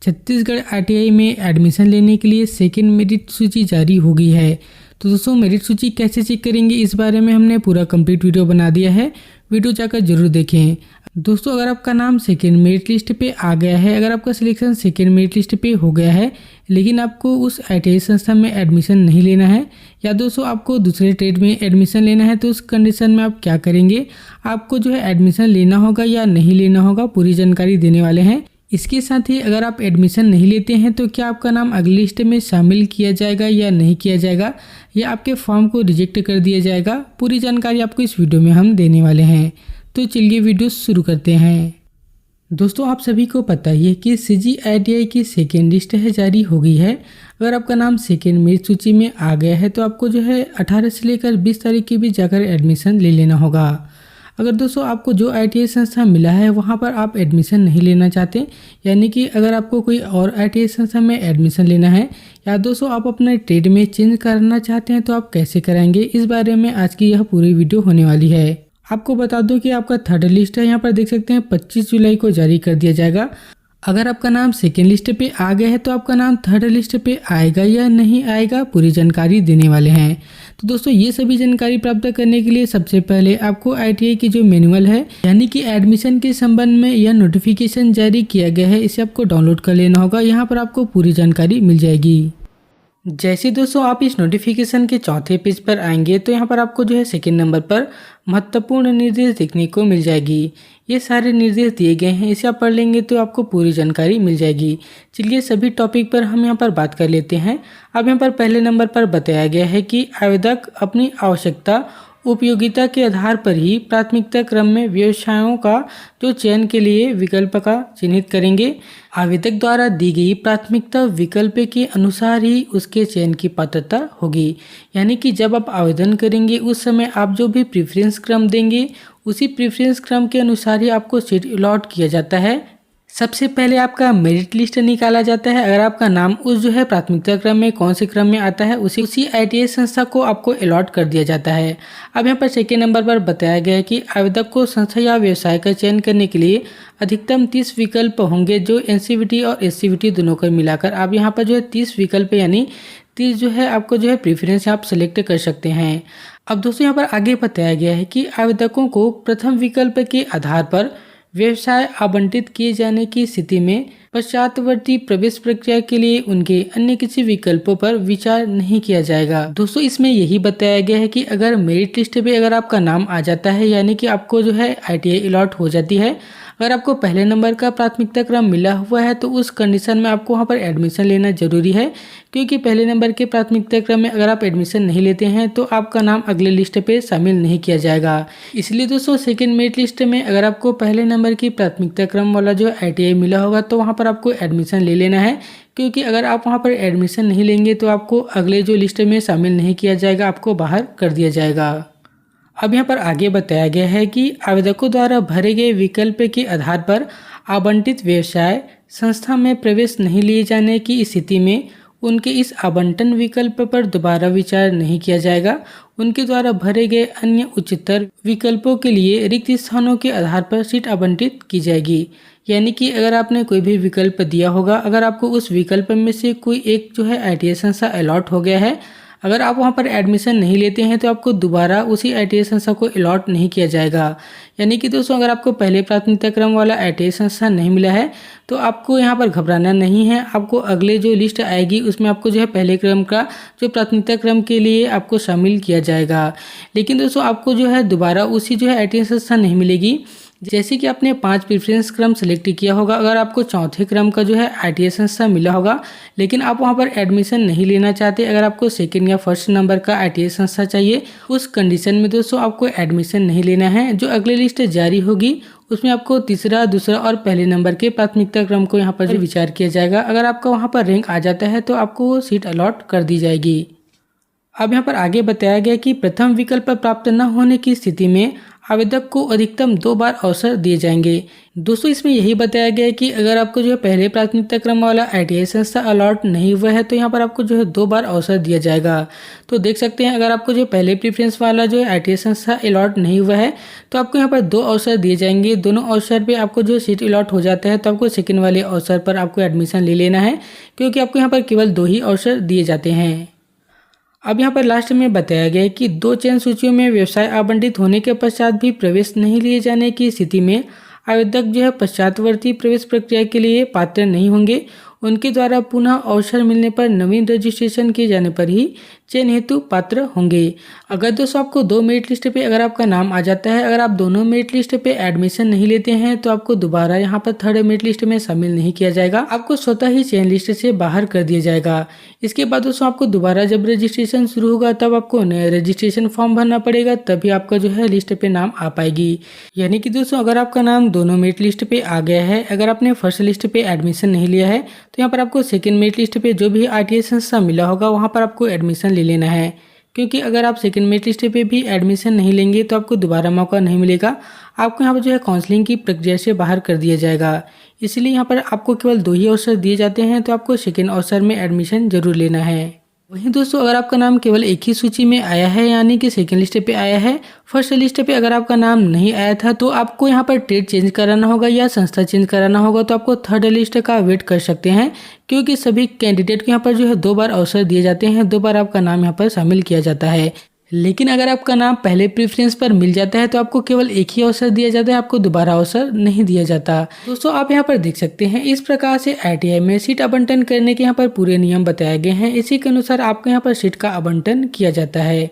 Chhattisgarh ITI में admission लेने के लिए सेकेंड मेरिट सूची जारी हो गई है। तो दोस्तों मेरिट सूची कैसे चेक करेंगे इस बारे में हमने पूरा कंप्लीट वीडियो बना दिया है, वीडियो जाकर जरूर देखें। दोस्तों अगर आपका नाम सेकेंड मेरिट लिस्ट पे आ गया है, अगर आपका सिलेक्शन सेकेंड मेरिट लिस्ट पे हो गया है लेकिन आपको उस आईटीआई संस्था में एडमिशन नहीं लेना है या दोस्तों आपको दूसरे ट्रेड में एडमिशन लेना है, तो उस कंडीशन में आप क्या करेंगे, आपको जो है एडमिशन लेना होगा या नहीं लेना होगा, पूरी जानकारी देने वाले हैं। इसके साथ ही अगर आप एडमिशन नहीं लेते हैं तो क्या आपका नाम अगली लिस्ट में शामिल किया जाएगा या नहीं किया जाएगा, या आपके फॉर्म को रिजेक्ट कर दिया जाएगा, पूरी जानकारी आपको इस वीडियो में हम देने वाले हैं। तो चलिए वीडियो शुरू करते हैं। दोस्तों आप सभी को पता ही है कि CGI-TI की सेकेंड लिस्ट है जारी हो गई है। अगर आपका नाम सेकेंड मेरिट सूची में आ गया है तो आपको जो है 18 से लेकर 20 तारीख के बीच जाकर एडमिशन ले लेना होगा। अगर दोस्तों आपको जो आईटीआई संस्था मिला है वहां पर आप एडमिशन नहीं लेना चाहते, यानी कि अगर आपको कोई और आईटीआई संस्था में एडमिशन लेना है या दोस्तों आप अपने ट्रेड में चेंज करना चाहते हैं तो आप कैसे कराएंगे, इस बारे में आज की यह पूरी वीडियो होने वाली है। आपको बता दूं कि आपका थर्ड लिस्ट है, यहाँ पर देख सकते हैं 25 जुलाई को जारी कर दिया जाएगा। अगर आपका नाम सेकेंड लिस्ट पे आ गया है तो आपका नाम थर्ड लिस्ट पे आएगा या नहीं आएगा, पूरी जानकारी देने वाले हैं। तो दोस्तों ये सभी जानकारी प्राप्त करने के लिए सबसे पहले आपको आईटीआई की जो मैनुअल है यानी कि एडमिशन के संबंध में यह नोटिफिकेशन जारी किया गया है, इसे आपको डाउनलोड कर लेना होगा। यहाँ पर आपको पूरी जानकारी मिल जाएगी। जैसे दोस्तों आप इस नोटिफिकेशन के चौथे पेज पर आएंगे तो यहाँ पर आपको जो है सेकंड नंबर पर महत्वपूर्ण निर्देश देखने को मिल जाएगी। ये सारे निर्देश दिए गए हैं, इसे आप पढ़ लेंगे तो आपको पूरी जानकारी मिल जाएगी। चलिए सभी टॉपिक पर हम यहाँ पर बात कर लेते हैं। अब यहाँ पर पहले नंबर पर बताया गया है कि आवेदक अपनी आवश्यकता उपयोगिता के आधार पर ही प्राथमिकता क्रम में व्यवसायों का जो चयन के लिए विकल्प का चिन्हित करेंगे। आवेदक द्वारा दी गई प्राथमिकता विकल्प के अनुसार ही उसके चयन की पात्रता होगी, यानी कि जब आप आवेदन करेंगे उस समय आप जो भी प्रेफरेंस क्रम देंगे उसी प्रेफरेंस क्रम के अनुसार ही आपको सीट अलॉट किया जाता है। सबसे पहले आपका मेरिट लिस्ट निकाला जाता है। अगर आपका नाम उस जो है प्राथमिकता क्रम में कौन से क्रम में आता है उसी आईटीआई संस्था को आपको अलॉट कर दिया जाता है। अब यहाँ पर सेकेंड नंबर पर बताया गया है कि आवेदक को संस्था या व्यवसाय का चयन करने के लिए अधिकतम 30 विकल्प होंगे, जो एनसीवीटी और एससीवीटी दोनों को मिलाकर आप यहाँ पर जो है 30 विकल्प यानी 30 जो है आपको जो है प्रेफरेंस आप सेलेक्ट कर सकते हैं। अब दोस्तों यहाँ पर आगे बताया गया है कि आवेदकों को प्रथम विकल्प के आधार पर व्यवसाय आवंटित किए जाने की स्थिति में पश्चातवर्ती प्रवेश प्रक्रिया के लिए उनके अन्य किसी विकल्पों पर विचार नहीं किया जाएगा। दोस्तों इसमें यही बताया गया है कि अगर मेरिट लिस्ट पे अगर आपका नाम आ जाता है यानी कि आपको जो है आईटीआई अलॉट हो जाती है, अगर आपको पहले नंबर का प्राथमिकता क्रम मिला हुआ है तो उस कंडीशन में आपको वहाँ पर एडमिशन लेना जरूरी है, क्योंकि पहले नंबर के प्राथमिकता क्रम में अगर आप एडमिशन नहीं लेते हैं तो आपका नाम अगले लिस्ट पे शामिल नहीं किया जाएगा। इसलिए दोस्तों सेकेंड मेरिट लिस्ट में अगर आपको पहले नंबर की प्राथमिकता क्रम वाला जो आईटीआई मिला होगा तो वहाँ पर आपको एडमिशन ले लेना है, क्योंकि अगर आप वहाँ पर एडमिशन नहीं लेंगे तो आपको अगले जो लिस्ट में शामिल नहीं किया जाएगा, आपको बाहर कर दिया जाएगा। अब यहाँ पर आगे बताया गया है कि आवेदकों द्वारा भरे गए विकल्प के आधार पर आवंटित व्यवसाय संस्था में प्रवेश नहीं लिए जाने की स्थिति में उनके इस आवंटन विकल्प पर दोबारा विचार नहीं किया जाएगा। उनके द्वारा भरे गए अन्य उच्चतर विकल्पों के लिए रिक्त स्थानों के आधार पर सीट आवंटित की जाएगी। यानी कि अगर आपने कोई भी विकल्प दिया होगा, अगर आपको उस विकल्प में से कोई एक जो है आईटीआई संस्था अलॉट हो गया है, अगर आप वहां पर एडमिशन नहीं लेते हैं तो आपको दोबारा उसी आईटीआई संस्था को अलॉट नहीं किया जाएगा। यानी कि दोस्तों अगर आपको पहले प्राथमिकता क्रम वाला आईटीआई संस्था नहीं मिला है तो आपको यहाँ पर घबराना नहीं है। आपको अगले जो लिस्ट आएगी उसमें आपको जो है पहले क्रम का जो प्राथमिकता क्रम के लिए आपको शामिल किया जाएगा। लेकिन दोस्तों आपको जो है दोबारा उसी जो है आईटीआई संस्था नहीं मिलेगी। जैसे कि आपने 5 प्रेफरेंस क्रम सेलेक्ट किया होगा, अगर आपको चौथे क्रम का जो है आईटीआई संस्था मिला होगा लेकिन आप वहां पर एडमिशन नहीं लेना चाहते, अगर आपको सेकंड या फर्स्ट नंबर का आईटीआई संस्था चाहिए, उस कंडीशन में दोस्तों आपको एडमिशन नहीं लेना है। जो अगली लिस्ट जारी होगी उसमें आपको तीसरा, दूसरा और पहले नंबर के प्राथमिकता क्रम को यहाँ पर जो विचार किया जाएगा। अगर आपका वहाँ पर रैंक आ जाता है तो आपको वो सीट अलॉट कर दी जाएगी। अब यहाँ पर आगे बताया गया कि प्रथम विकल्प प्राप्त न होने की स्थिति में आवेदक को अधिकतम 2 बार अवसर दिए जाएंगे। दोस्तों इसमें यही बताया गया है कि अगर आपको जो है पहले प्राथमिकता क्रम वाला ITI संस्था अलॉट नहीं हुआ है तो यहाँ पर आपको जो है 2 बार अवसर दिया जाएगा। तो देख सकते हैं अगर आपको जो पहले प्रेफरेंस वाला जो है ITI संस्था अलॉट नहीं हुआ है तो आपको यहाँ पर 2 अवसर दिए जाएंगे। दोनों अवसर पे आपको जो सीट अलॉट हो जाता है तो आपको सेकंड वाले अवसर पर आपको एडमिशन ले लेना है, क्योंकि आपको यहाँ पर केवल 2 ही अवसर दिए जाते हैं। अब यहाँ पर लास्ट में बताया गया है कि 2 चयन सूचियों में व्यवसाय आवंटित होने के पश्चात भी प्रवेश नहीं लिए जाने की स्थिति में आवेदक जो है पश्चातवर्ती प्रवेश प्रक्रिया के लिए पात्र नहीं होंगे। उनके द्वारा पुनः अवसर मिलने पर नवीन रजिस्ट्रेशन किए जाने पर ही चयन हेतु पात्र होंगे। अगर दोस्तों आपको 2 मेरिट लिस्ट पे अगर आपका नाम आ जाता है, अगर आप दोनों मेरिट लिस्ट पे एडमिशन नहीं लेते हैं तो आपको दोबारा यहाँ पर 3rd मेरिट लिस्ट में शामिल नहीं किया जाएगा, आपको स्वतः ही चयन लिस्ट से बाहर कर दिया जाएगा। इसके बाद दोस्तों आपको दोबारा जब रजिस्ट्रेशन शुरू होगा तब आपको नया रजिस्ट्रेशन फॉर्म भरना पड़ेगा, तभी आपका जो है लिस्ट पे नाम आ पाएगी। यानी कि दोस्तों अगर आपका नाम दोनों मेरिट लिस्ट पे आ गया है, अगर आपने फर्स्ट लिस्ट पे एडमिशन नहीं लिया है तो यहाँ पर आपको सेकंड मेरिट लिस्ट पे जो भी ITI संस्था मिला होगा वहाँ पर आपको एडमिशन ले लेना है, क्योंकि अगर आप सेकंड मेरिट लिस्ट पे भी एडमिशन नहीं लेंगे तो आपको दोबारा मौका नहीं मिलेगा, आपको यहाँ पर जो है काउंसलिंग की प्रक्रिया से बाहर कर दिया जाएगा। इसलिए यहाँ पर आपको केवल 2 ही अवसर दिए जाते हैं, तो आपको सेकंड अवसर में एडमिशन जरूर लेना है। वहीं दोस्तों अगर आपका नाम केवल एक ही सूची में आया है, यानी कि सेकंड लिस्ट पे आया है, फर्स्ट लिस्ट पे अगर आपका नाम नहीं आया था तो आपको यहाँ पर ट्रेड चेंज कराना होगा या संस्था चेंज कराना होगा, तो आपको 3rd लिस्ट का वेट कर सकते हैं, क्योंकि सभी कैंडिडेट को यहाँ पर जो है 2 बार अवसर दिए जाते हैं, 2 बार आपका नाम यहाँ पर शामिल किया जाता है। लेकिन अगर आपका नाम पहले प्रेफरेंस पर मिल जाता है तो आपको केवल एक ही अवसर दिया जाता है, आपको दोबारा अवसर नहीं दिया जाता। दोस्तों आप यहाँ पर देख सकते हैं इस प्रकार से ITI में सीट आवंटन करने के यहाँ पर पूरे नियम बताए गए हैं। इसी के अनुसार आपको यहाँ पर सीट का आवंटन किया जाता है।